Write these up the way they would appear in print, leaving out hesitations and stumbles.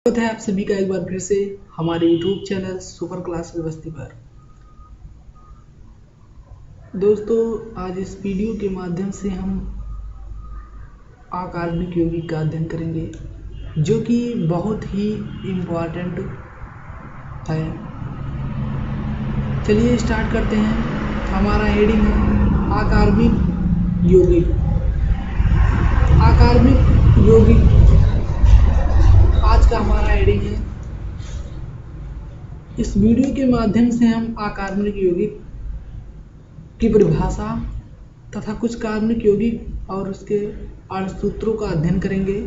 स्वागत है आप सभी का एक बार फिर से हमारे YouTube चैनल सुपर क्लास व्यवस्थी पर। दोस्तों, आज इस वीडियो के माध्यम से हम अकार्बनिक यौगिक का अध्ययन करेंगे, जो कि बहुत ही इम्पोर्टेंट है। चलिए स्टार्ट करते हैं। हमारा हेडिंग है अकार्बनिक यौगिक। अकार्बनिक यौगिक आज का हमारा हेडिंग है। इस वीडियो के माध्यम से हम अकार्बनिक यौगिक की परिभाषा तथा कुछ कार्बनिक यौगिक और उसके अर्थसूत्रों का अध्ययन करेंगे।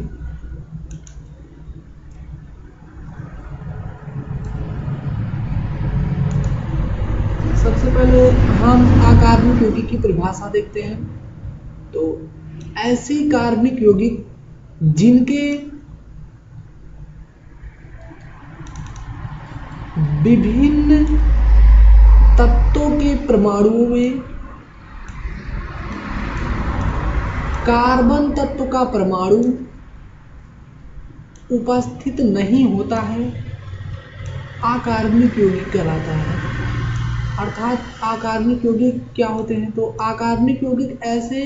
सबसे पहले हम अकार्बनिक यौगिक की परिभाषा देखते हैं। तो ऐसी कार्बनिक यौगिक जिनके विभिन्न तत्वों के परमाणुओं में कार्बन तत्व का परमाणु उपस्थित नहीं होता है, अकार्बनिक यौगिक कहलाता है। अर्थात अकार्बनिक यौगिक क्या होते हैं? तो अकार्बनिक यौगिक ऐसे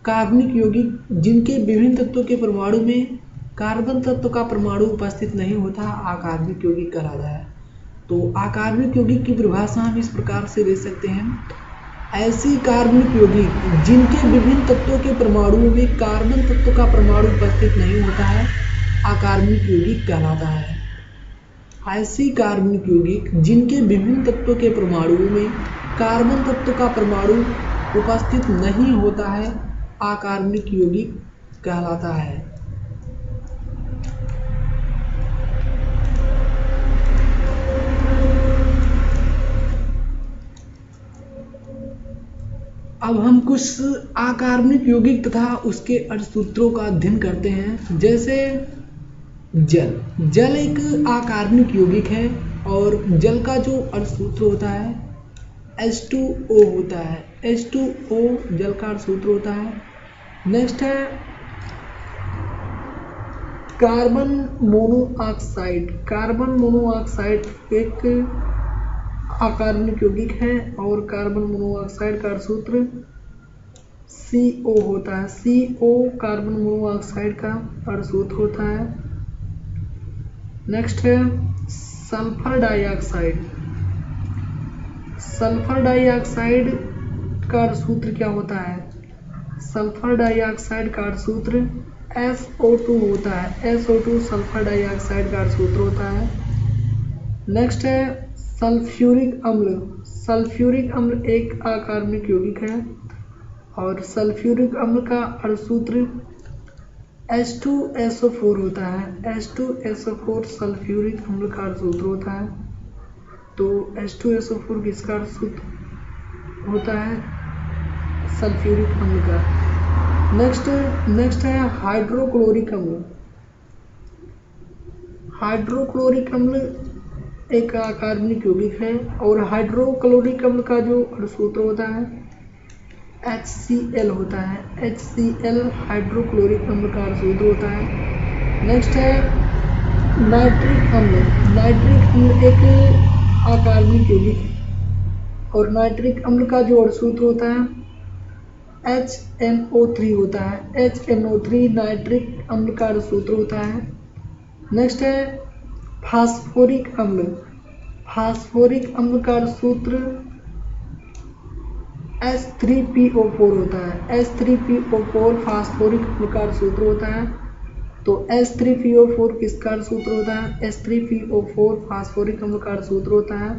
कार्बनिक यौगिक जिनके विभिन्न तत्वों के परमाणु में कार्बन तत्व का परमाणु उपस्थित नहीं होता, अकार्बनिक यौगिक कहलाता है। तो अकार्बनिक यौगिक की परिभाषा हम इस प्रकार से दे सकते हैं। ऐसी कार्बनिक यौगिक जिनके विभिन्न तत्वों के परमाणुओं में कार्बन तत्व का परमाणु उपस्थित नहीं होता है, अकार्बनिक यौगिक कहलाता है। ऐसी कार्बनिक यौगिक जिनके विभिन्न तत्वों के परमाणुओं में कार्बन तत्व का परमाणु उपस्थित नहीं होता है, अकार्बनिक यौगिक कहलाता है। अब हम कुछ अकार्बनिक यौगिक तथा उसके अर्थसूत्रों का अध्ययन करते हैं। जैसे जल एक अकार्बनिक यौगिक है और जल का जो अर्थसूत्र होता है H2O होता है। H2O जल का अर्थसूत्र होता है। नेक्स्ट है कार्बन मोनोऑक्साइड। कार्बन मोनोऑक्साइड एक अकार्बनिक यौगिक है और कार्बन मोनोऑक्साइड का अर्थसूत्र CO होता है। CO कार्बन मोनोऑक्साइड का अर्थसूत्र होता है। नेक्स्ट है सल्फर डाइऑक्साइड। सल्फर डाइऑक्साइड का अर्थसूत्र क्या होता है? सल्फर डाइऑक्साइड का अर्थसूत्र SO2 होता है। SO2 सल्फर डाइऑक्साइड का अर्थसूत्र होता है। नेक्स्ट है सल्फ्यूरिक अम्ल। सल्फ्यूरिक अम्ल एक अकार्बनिक यौगिक है और सल्फ्यूरिक अम्ल का अर्थसूत्र H2SO4 होता है। H2SO4 सल्फ्यूरिक अम्ल का अर्थसूत्र होता है। तो H2SO4 किसका अर्थसूत्र होता है? सल्फ्यूरिक अम्ल का। नेक्स्ट है हाइड्रोक्लोरिक अम्ल। हाइड्रोक्लोरिक अम्ल एक अकार्बनिक यौगिक है और हाइड्रोक्लोरिक अम्ल का जो अर्थसूत्र होता है HCl होता है। HCl हाइड्रोक्लोरिक अम्ल का अर्थसूत्र होता है। नेक्स्ट है नाइट्रिक अम्ल। नाइट्रिक अम्ल एक अकार्बनिक यौगिक है और नाइट्रिक अम्ल का जो अर्थसूत्र होता है HNO3 होता है। HNO3 नाइट्रिक अम्ल का अर्थसूत्र होता है। नेक्स्ट है फास्फोरिक अम्ल। फास्फोरिक अम्ल का अर्थसूत्र H3PO4 होता है। H3PO4 फास्फोरिक अम्ल का अर्थसूत्र होता है। तो H3PO4 किसका अर्थसूत्र होता है? H3PO4 फास्फोरिक अम्ल का अर्थसूत्र होता है।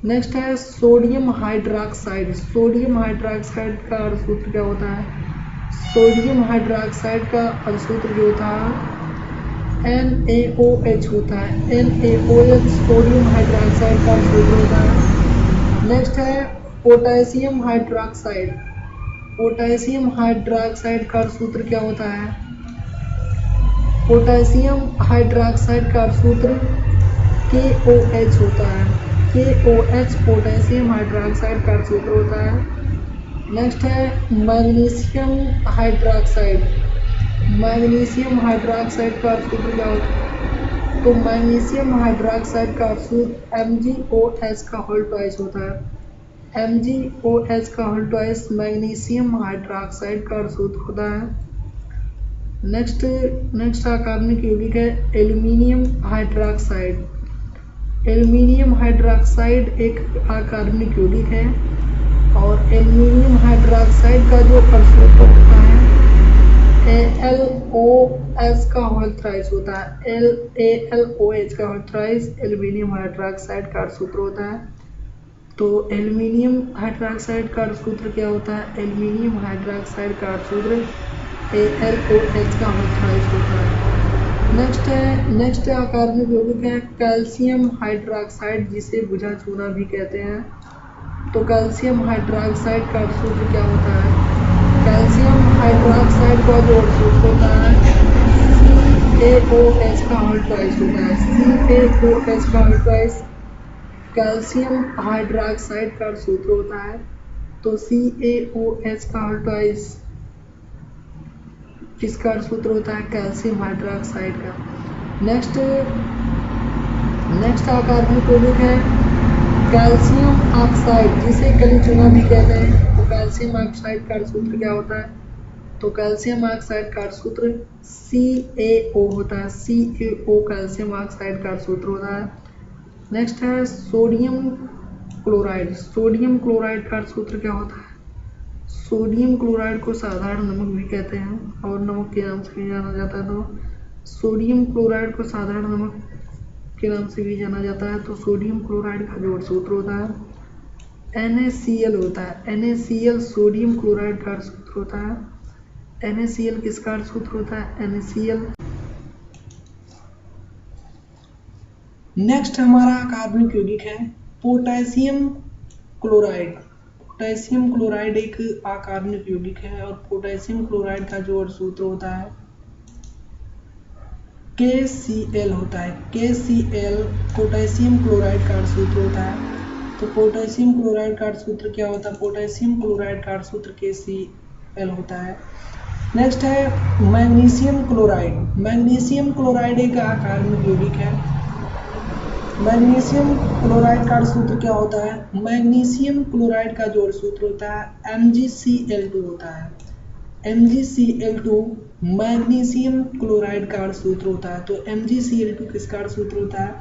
नेक्स्ट है सोडियम हाइड्रॉक्साइड। सोडियम हाइड्रॉक्साइड का अर्थसूत्र क्या होता है? सोडियम हाइड्रॉक्साइड का अर्थसूत्र जो होता है NaOH होता है। NaOH सोडियम हाइड्रॉक्साइड का अर्थसूत्र होता है। नेक्स्ट है पोटेशियम हाइड्रॉक्साइड। पोटेशियम हाइड्रॉक्साइड का अर्थसूत्र क्या होता है? पोटेशियम हाइड्रॉक्साइड का अर्थसूत्र KOH होता है। KOH पोटेशियम हाइड्रॉक्साइड का अर्थसूत्र होता है। नेक्स्ट है मैग्नीशियम हाइड्रॉक्साइड। मैग्नीशियम हाइड्रॉक्साइड का अर्थसूत्र क्या होता है? तो मैग्नीशियम हाइड्रोक्साइड का सूत्र MgOH का होल ट्वाइस होता है। MgOH का होल ट्वाइस मैग्नीशियम हाइड्रोक्साइड का सूत्र होता है। नेक्स्ट कार्बनिक यौगिक है एल्यूमिनियम हाइड्रोक्साइड। एल्यूमिनियम हाइड्रोक्साइड एक अकार्बनिक यौगिक है और एल्यूमिनियम हाइड्रोक्साइड का जो सूत्र होता है AlOH का होल थ्राइस होता है। AlOH का होल थ्राइस एल्यूमिनियम हाइड्रोक्साइड का सूत्र होता है। तो एल्यूमिनियम हाइड्रोक्साइड का सूत्र क्या होता है? एल्यूमिनियम हाइड्रोक्साइड का सूत्र AlOH का होल थ्राइस होता है। नेक्स्ट अकार्बनिक यौगिक है कैल्शियम हाइड्रोक्साइड, जिसे बुझा चूना भी कहते हैं। तो कैल्शियम हाइड्रोक्साइड का सूत्र क्या होता है? कैल्शियम हाइड्रोक्साइड का जो सूत्र होता है CaOH का होल ट्वाइस होता है। CaOH का होल ट्वाइस कैल्शियम हाइड्रोक्साइड का सूत्र होता है। तो CaOH का होल ट्वाइस किसका सूत्र होता है? कैल्शियम हाइड्रोक्साइड का। नेक्स्ट अकार्बनिक यौगिक है कैल्शियम ऑक्साइड, जिसे कली चूना भी कहते हैं। तो कैल्शियम ऑक्साइड का सूत्र क्या होता है? तो कैल्शियम ऑक्साइड का सूत्र CaO होता है। CaO कैल्शियम ऑक्साइड का सूत्र होता है। नेक्स्ट है सोडियम क्लोराइड। सोडियम क्लोराइड का सूत्र क्या होता है? सोडियम क्लोराइड को साधारण नमक भी कहते हैं और नमक के नाम से भी जाना जाता है। तो सोडियम क्लोराइड को साधारण नमक के नाम से भी जाना जाता है। तो सोडियम क्लोराइड का जो सूत्र होता है NaCl होता है। NaCl सोडियम क्लोराइड का सूत्र होता है। NaCl किसका सूत्र होता है? NaCl। नेक्स्ट हमारा कार्बनिक यौगिक है पोटेशियम क्लोराइड। पोटेशियम क्लोराइड एक अकार्बनिक यौगिक है और पोटेशियम क्लोराइड का जो सूत्र होता है KCl होता है। KCl पोटेशियम क्लोराइड का सूत्र होता है। तो पोटेशियम क्लोराइड का सूत्र क्या होता है? पोटेशियम क्लोराइड का सूत्र KCl होता है। नेक्स्ट है मैग्नीशियम क्लोराइड। मैग्नीशियम क्लोराइड एक अकार्बनिक यौगिक है। मैग्नीशियम क्लोराइड का सूत्र क्या होता है? मैग्नीशियम क्लोराइड का जो सूत्र होता है MgCl2 होता है। MgCl2 मैग्नीशियम क्लोराइड का सूत्र होता है। तो MgCl2 किसका सूत्र होता है?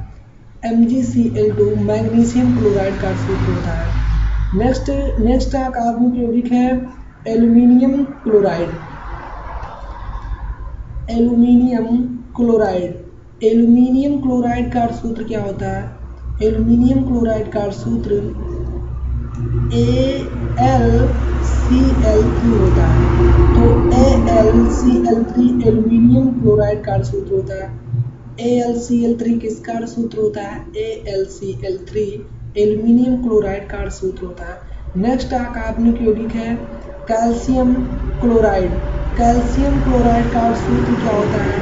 MgCl2 मैग्नीशियम क्लोराइड का सूत्र होता है। नेक्स्ट कार्बनिक यौगिक है aluminium chloride. Aluminium chloride. Aluminium chloride का सूत्र क्या होता है? एल्यूमिनियम क्लोराइड का सूत्र AlCl3 होता है। तो AlCl3 एल्यूमिनियम क्लोराइड का सूत्र होता है। AlCl3 किसका सूत्र होता है? AlCl3 एल्यूमिनियम क्लोराइड का सूत्र होता है। नेक्स्ट कार्बनिक यौगिक है कैल्शियम क्लोराइड। कैल्शियम क्लोराइड का सूत्र क्या होता है?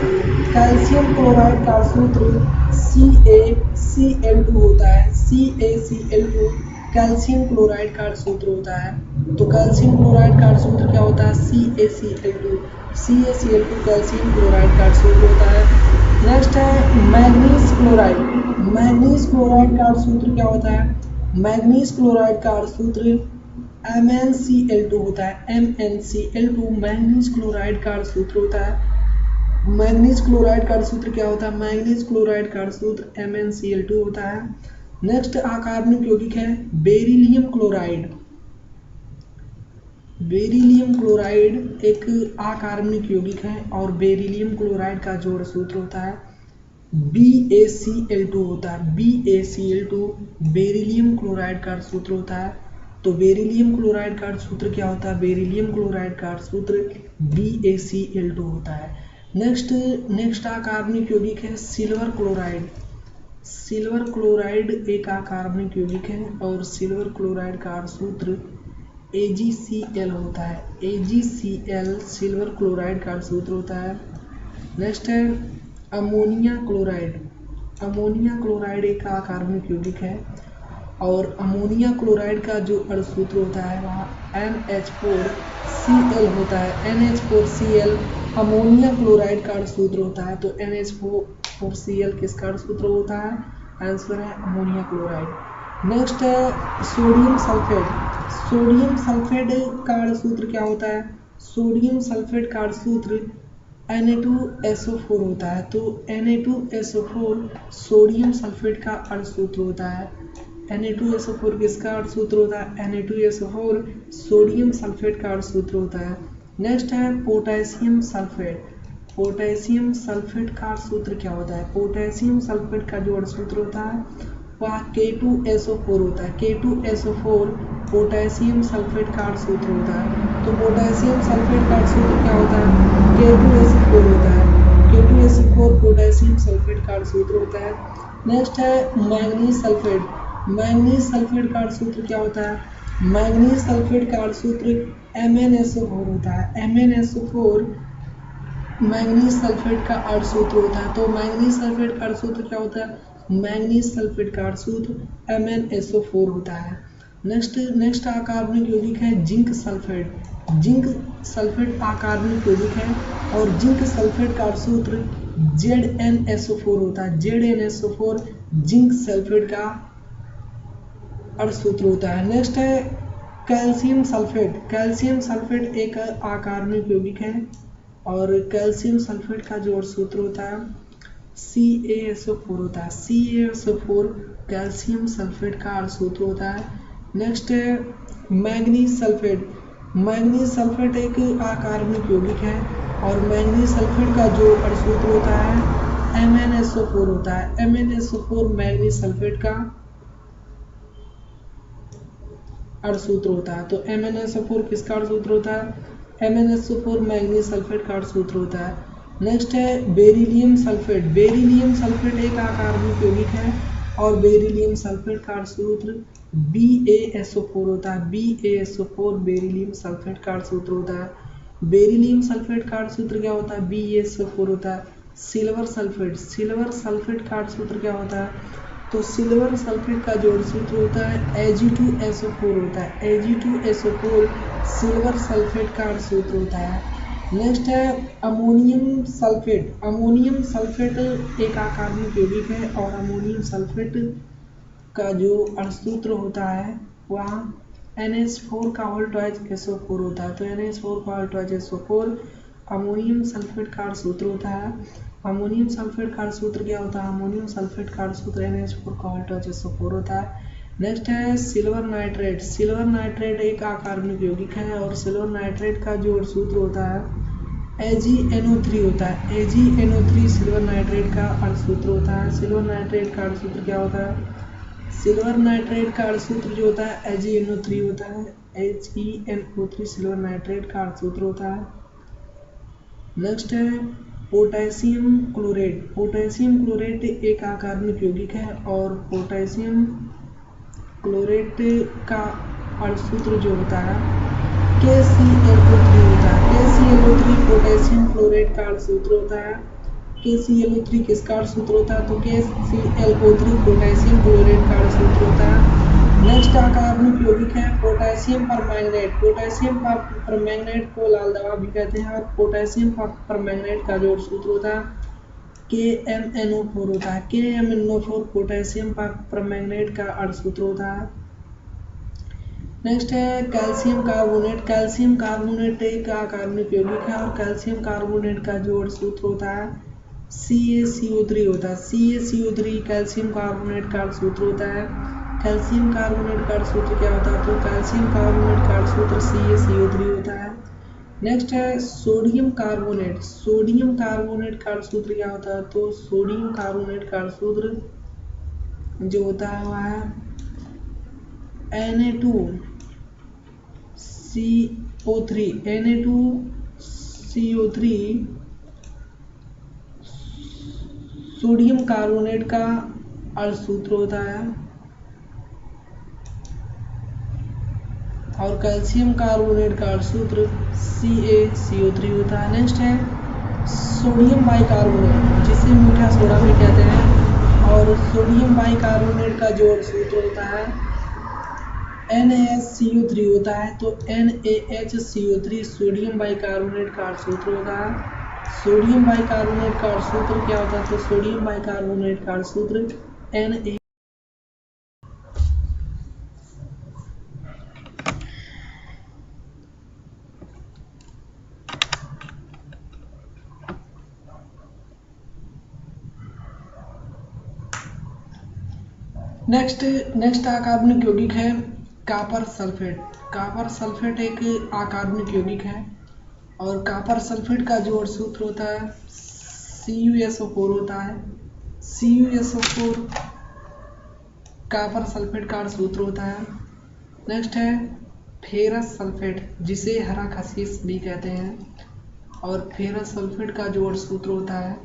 कैल्शियम क्लोराइड का सूत्र CaCl2 होता है। CaCl2 कैल्शियम क्लोराइड का सूत्र होता है। तो कैल्शियम क्लोराइड का सूत्र क्या होता है? CaCl2। CaCl2 कैल्शियम क्लोराइड का सूत्र होता है। नेक्स्ट है मैग्नीज क्लोराइड। मैग्नीज क्लोराइड का सूत्र क्या होता है? मैग्नीज क्लोराइड का सूत्र MnCl2 होता है। MnCl2 मैग्नीज क्लोराइड का सूत्र होता है। मैग्नीज क्लोराइड का सूत्र क्या होता है? मैग्नीज क्लोराइड का सूत्र MnCl2 होता है। नेक्स्ट अकार्बनिक यौगिक है बेरिलियम क्लोराइड। बेरिलियम क्लोराइड एक अकार्बनिक यौगिक है और बेरिलियम क्लोराइड का जोड़ सूत्र होता है BaCl2 होता है। BaCl2 बेरिलियम क्लोराइड का सूत्र होता है। तो बेरिलियम क्लोराइड का सूत्र क्या होता है? बेरिलियम क्लोराइड का सूत्र BaCl2 होता है। नेक्स्ट अकार्बनिक यौगिक है सिल्वर क्लोराइड। सिल्वर क्लोराइड एक अकार्बनिक यौगिक है और सिल्वर क्लोराइड का सूत्र AgCl होता है। AgCl सिल्वर क्लोराइड का सूत्र होता है। नेक्स्ट है अमोनिया क्लोराइड। अमोनिया क्लोराइड एक अकार्बनिक यौगिक है और अमोनिया क्लोराइड का जो सूत्र होता है वह NH4Cl होता है। NH4Cl अमोनिया क्लोराइड का सूत्र होता है। तो NH4 NH4Cl किसका अर्ध सूत्र होता है? आंसर है अमोनिया क्लोराइड। नेक्स्ट है सोडियम सल्फेट। सोडियम सल्फेट का अर्ध सूत्र क्या होता है? सोडियम सल्फेट का अर्ध सूत्र Na2SO4 होता है। तो Na2SO4 सोडियम सल्फेट का अर्ध सूत्र होता है। Na2SO4 किसका अर्ध सूत्र होता है? Na2SO4 सोडियम सल्फेट का अर्ध सूत्र होता है। नेक्स्ट है पोटेशियम सल्फेट। पोटेशियम सल्फेट का अर्ध सूत्र क्या होता है? पोटेशियम सल्फेट का जो अर्ध सूत्र होता है वह K2SO4 होता है। K2SO4 पोटेशियम सल्फेट का अर्ध सूत्र होता है। तो पोटेशियम सल्फेट का अर्ध सूत्र क्या होता है? K2SO4 होता है। K2SO4 पोटेशियम सल्फेट का अर्ध सूत्र होता है। नेक्स्ट है मैंगनीज सल्फेट। मैंगनीज सल्फेट का अर्ध सूत्र क्या होता है? मैंगनीज सल्फेट का अर्ध सूत्र MnSO4 होता है। MnSO4 मैंगनीज सल्फेट का अर्ध सूत्र होता है। तो मैंगनीज सल्फेट का अर्ध सूत्र क्या होता है? मैंगनीज सल्फेट का अर्ध सूत्र MnSO4 होता है। नेक्स्ट अकार्बनिक यौगिक है जिंक सल्फेट। जिंक सल्फेट अकार्बनिक यौगिक है और जिंक सल्फेट का अर्ध सूत्र ZnSO4 होता है। ZnSO4 जिंक सल्फेट का अर्ध सूत्र होता है। नेक्स्ट है कैल्शियम सल्फेट। कैल्शियम सल्फेट एक अकार्बनिक यौगिक है और कैल्शियम सल्फेट का जो अर्ध सूत्र होता है CaSO4 होता है। CaSO4 कैल्शियम सल्फेट का अर्ध सूत्र होता है। नेक्स्ट है मैंगनीज सल्फेट। मैंगनीज सल्फेट एक अकार्बनिक यौगिक है और मैंगनीज सल्फेट का जो अर्ध सूत्र होता है MnSO4 होता है। MnSO4 मैंगनीज सल्फेट का अर्ध सूत्र होता है। तो MnSO4 किसका अर्ध सूत्र होता है? MnSO4 मैंगनीज सल्फेट का अर्ध सूत्र होता है। नेक्स्ट है बेरिलियम सल्फेट। बेरिलियम सल्फेट एक अकार्बनिक यौगिक है और बेरिलियम सल्फेट का अर्ध सूत्र BaSO4 होता है। BaSO4 बेरिलियम सल्फेट का अर्ध सूत्र होता है। बेरिलियम सल्फेट का अर्ध सूत्र क्या होता है? BaSO4 होता है। Silver sulphate. सिल्वर सल्फेट का अर्ध सूत्र क्या होता है? तो सिल्वर सल्फेट का जो अर्ध सूत्र होता है Ag2SO4 होता है। Ag2SO4 सिल्वर सल्फेट का अर्ध सूत्र होता है। नेक्स्ट है अमोनियम सल्फेट। अमोनियम सल्फेट एक अकार्बनिक यौगिक है और अमोनियम सल्फेट का जो अर्ध सूत्र होता है वह NH4 का होल ट्वाइस SO4 होता है। तो NH4 का whole twice SO4 ammonium sulphate का अर्ध सूत्र होता है। अमोनियम सल्फेट का अर्ध सूत्र क्या होता है? अमोनियम सल्फेट का अर्ध सूत्र NH4 का होल ट्वाइस SO4 होता है। नेक्स्ट है सिल्वर नाइट्रेट। सिल्वर नाइट्रेट एक अकार्बनिक यौगिक है और सिल्वर नाइट्रेट का जो अर्ध सूत्र होता है AgNO3 होता है। AgNO3 सिल्वर नाइट्रेट का अर्ध सूत्र होता है। सिल्वर नाइट्रेट का अर्ध सूत्र क्या होता है? सिल्वर नाइट्रेट का अर्ध सूत्र जो होता है AgNO3 होता है। AgNO3 सिल्वर नाइट्रेट का अर्ध सूत्र होता है। नेक्स्ट है पोटेशियम क्लोरेट। पोटेशियम क्लोरेट एक अकार्बनिक यौगिक है और पोटेशियम क्लोरेट का अर्ध सूत्र जो होता है KClO3 होता है। KClO3 पोटेशियम क्लोरेट का अर्ध सूत्र होता है। KClO3 किसका अर्ध सूत्र होता है? तो KClO3 पोटेशियम क्लोरेट का अर्ध सूत्र होता है। नेक्स्ट अकार्बनिक यौगिक है पोटेशियम परमैंगनेट। पोटेशियम परमैंगनेट को लाल दवा भी कहते हैं और पोटेशियम परमैंगनेट का जो सूत्र होता है KMnO4 होता है। KMnO4 पोटेशियम परमैंगनेट का अर्ध सूत्र होता है। नेक्स्ट है कैल्शियम कार्बोनेट। कैल्शियम कार्बोनेट एक अकार्बनिक यौगिक है और कैल्शियम कार्बोनेट का जो अर्ध सूत्र होता है CaCO3 होता है। CaCO3 कैल्शियम कार्बोनेट का अर्ध सूत्र होता है। कैल्शियम कार्बोनेट का अर्ध सूत्र क्या होता है? तो कैल्शियम कार्बोनेट का अर्ध सूत्र CaCO3 होता है। नेक्स्ट है सोडियम कार्बोनेट। सोडियम कार्बोनेट का अर्ध सूत्र क्या होता है? तो सोडियम कार्बोनेट का अर्ध सूत्र जो होता है वह है Na2CO3। Na2CO3 सोडियम कार्बोनेट का अर्ध सूत्र होता है और कैल्शियम कार्बोनेट का अर्ध सूत्र CaCO3 होता है। नेक्स्ट है सोडियम बाइकार्बोनेट जिसे मीठा सोडा भी कहते हैं और सोडियम बाइकार्बोनेट का जो अर्ध सूत्र होता है NaHCO3 होता है। तो NaHCO3 सोडियम बाइकार्बोनेट का अर्ध सूत्र होता है। सोडियम बाइकार्बोनेट का सूत्र क्या होता है? तो सोडियम बाइकार्बोनेट का सूत्र Na। नेक्स्ट अकार्बनिक यौगिक है कॉपर सल्फेट। कॉपर सल्फेट एक अकार्बनिक यौगिक है और कॉपर सल्फेट का जो सूत्र होता है CuSO4 होता है। CuSO4 कॉपर सल्फेट का सूत्र होता है। नेक्स्ट है फेरस सल्फेट, जिसे हरा खसीस भी कहते हैं, और फेरस सल्फेट का जो सूत्र होता है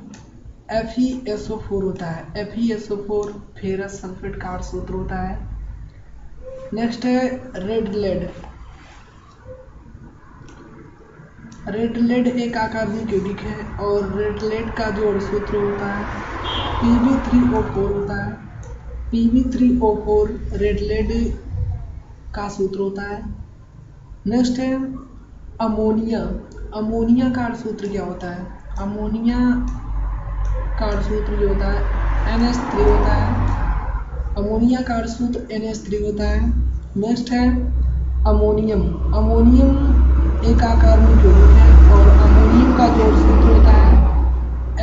FeSO4 होता है। FeSO4 फेरस सल्फेट का सूत्र होता है। नेक्स्ट है रेड लेड। रेड लेड एक अकार्बनिक यौगिक है और रेड लेड का जो सूत्र होता है Pb3O4 होता है। Pb3O4 रेड लेड का सूत्र होता है। नेक्स्ट है अमोनिया। अमोनिया का सूत्र क्या होता है? अमोनिया का सूत्र जो होता है NH3 होता है। अमोनिया का सूत्र NH3 होता है। नेक्स्ट है अमोनियम। अमोनियम एक अकार्बनिक यौगिक है और अमोनियम का जो सूत्र होता है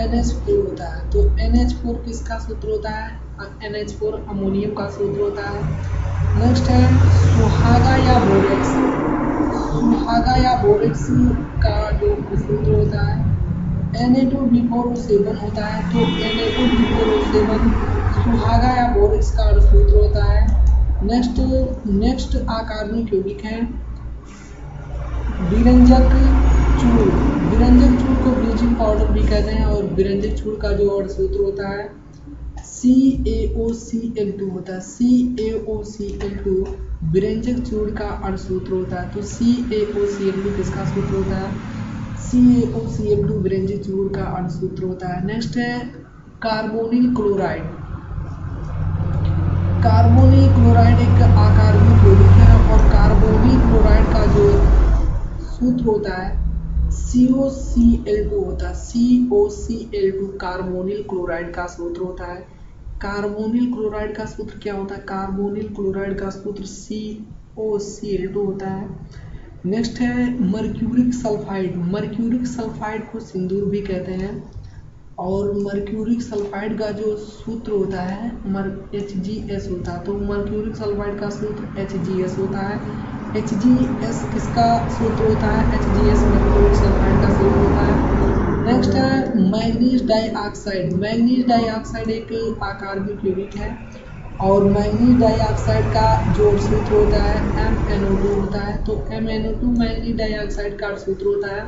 NH4 होता है। तो NH4 किसका सूत्र होता है? NH4 अमोनियम का सूत्र होता है। नेक्स्ट है सुहागा या बोरेक्स। सुहागा या बोरेक्स का जो सूत्र होता है Na2B4O7 होता है। तो Na2B4O7 सुहागा या बोरेक्स का सूत्र होता है। नेक्स्ट अकार्बनिक यौगिक है विरंजक चूर्ण। विरंजक चूर्ण को ब्लीचिंग पाउडर भी कहते हैं और विरंजक चूर्ण का जो सूत्र होता है CaOCl2 होता है। CaOCl2 विरंजक चूर्ण का सूत्र होता है। तो CaOCl2 किसका सूत्र होता है? CaOCl2 विरंजक चूर्ण का सूत्र होता है। नेक्स्ट है कार्बोनिल क्लोराइड। कार्बोनिल क्लोराइड एक अकार्बनिक यौगिक है और कार्बोनिल क्लोराइड का जो सूत्र होता है COCl2 होता है। COCl2 कार्बोनिल क्लोराइड का सूत्र होता है। कार्बोनिल क्लोराइड का सूत्र क्या होता है? कार्बोनिल क्लोराइड का सूत्र COCl2 होता है। नेक्स्ट है मर्क्यूरिक सल्फाइड। मर्क्यूरिक सल्फाइड को सिंदूर भी कहते हैं और मर्क्यूरिक सल्फाइड का जो सूत्र होता है HgS होता है। तो मर्क्यूरिक सल्फाइड का सूत्र HgS होता है। HgS किसका सूत्र होता है? HgS मर्क्यूरिक सल्फाइड का सूत्र होता है। नेक्स्ट है मैग्नीज डाइऑक्साइड। मैग्नीज डाइऑक्साइड एक अकार्बनिक यौगिक है और मैग्नीज डाइऑक्साइड का जो सूत्र होता है MnO2 होता है। तो MnO2 मैग्नीज डाइऑक्साइड का सूत्र होता है।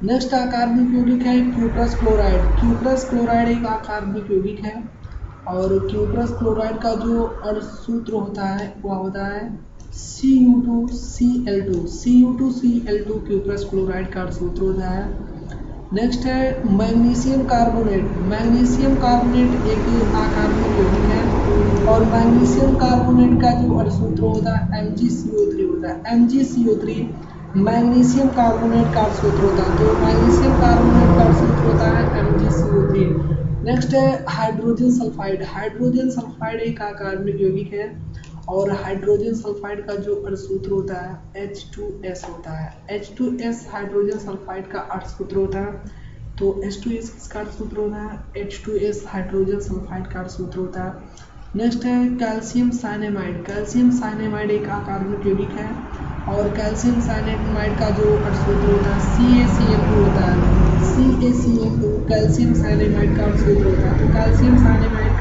नेक्स्ट अकार्बनिक यौगिक है क्यूप्रस क्लोराइड। क्यूप्रस क्लोराइड एक अकार्बनिक यौगिक है और क्यूप्रस क्लोराइड का जो सूत्र होता है वह होता है Cu2Cl2। Cu2Cl2 क्यूप्रस क्लोराइड का सूत्र होता है। नेक्स्ट है मैग्नीशियम कार्बोनेट। मैग्नीशियम कार्बोनेट एक अकार्बनिक यौगिक है और मैग्नीशियम कार्बोनेट का जो सूत्र होता है MgCO3 होता है। MgCO3 मैग्नीशियम कार्बोनेट का सूत्र होता है। तो मैग्नीशियम कार्बोनेट का सूत्र होता है MgCO3। नेक्स्ट है हाइड्रोजन सल्फाइड। हाइड्रोजन सल्फाइड एक अकार्बनिक यौगिक है और हाइड्रोजन सल्फाइड का जो सूत्र होता है H2S होता है। H2S हाइड्रोजन सल्फाइड का सूत्र होता है। तो H2S किसका सूत्र होता है? H2S हाइड्रोजन सल्फाइड का सूत्र होता है। नेक्स्ट है कैल्शियम साइनेमाइड। कैल्शियम साइनेमाइड एक अकार्बनिक यौगिक है और कैल्शियम साइनेमाइड का जो सूत्र होता है CaCl2 होता है। CaCl2 कैल्शियम साइनेमाइड का सूत्र होता है। तो कैल्शियम साइनेमाइड